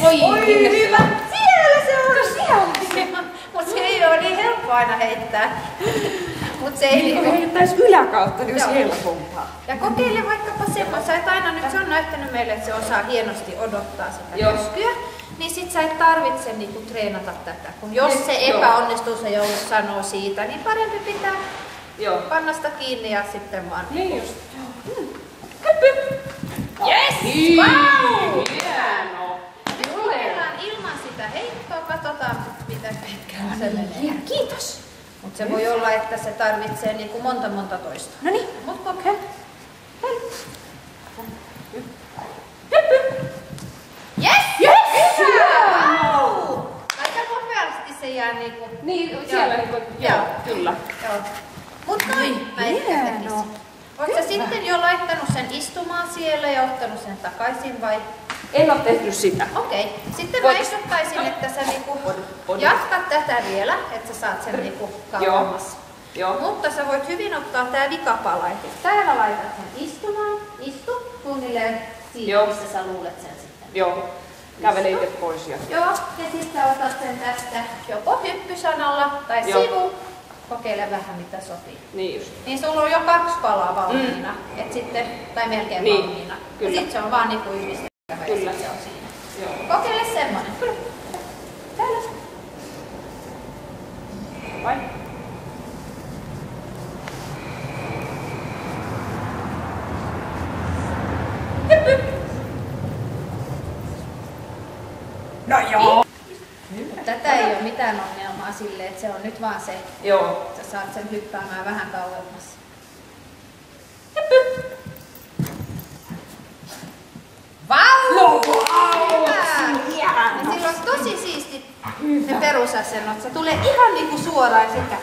Oi, hyvä. Siellä se on. Siellä. Mut se ei ole niin helppo aina heittää. Mut se ei Niin, heittäis yläkautta, niin olisi helpompaa. Ja kokeile vaikkapa semmoista, että aina nyt se on näyttänyt meille, että se osaa hienosti odottaa sitä käskyä. Niin sit sä et tarvitse niinku treenata tätä. Kun jos se epäonnistuu, se joudut sanoo siitä, niin parempi pitää panna sitä kiinni ja sitten vaan. Niin just. Hyppy! Yes! Wow! Hieno! Ilman sitä heittoa, katsotaan miten pitkään se menee. Kiitos! Mut se voi olla, että se tarvitsee niinku monta toista. No niin. Mut kokeile. Yes! Yes! Wow! Aika nopeasti se jää niinku. Niin, siellä niinku, kyllä. Joo. Mut noin mä ehkä tekisin. Oot sä sitten jo laittanut sen istumaan siellä ja ottanut sen takaisin vai? En oo tehnyt sitä. Okei. Sitten mä ehdottaisin, että sä niinku jatkat tätä vielä, että sä saat sen niinku kauemmas. Joo. Mutta sä voit hyvin ottaa tää vikapala, että täällä laitat sen istumaan, istu suunnilleen siinä, missä sä luulet sen sitten. Joo. Kävele itse pois. Joo, ja sitten sä otat sen tästä joko hyppysanalla tai sivu. Kokeile vähän mitä sopii. Niin just. Niin sulla on jo 2 palaa valmiina, et sitten, tai melkein valmiina. Ja sit se on vaan niinku yhdistettävä ja sit se on siinä. Joo. Kokeile semmonen. Kyllä. Täällä. Vai? Hyppy! No joo. Tätä ei ole mitään ongelmaa silleen, että se on nyt vaan se, että sä saat sen hyppäämään vähän kauemmas. Hyppy! Vau! No wow! Ja sillä on tosi siistit ne perusasennot. Se tulee ihan niinku suoraan sekä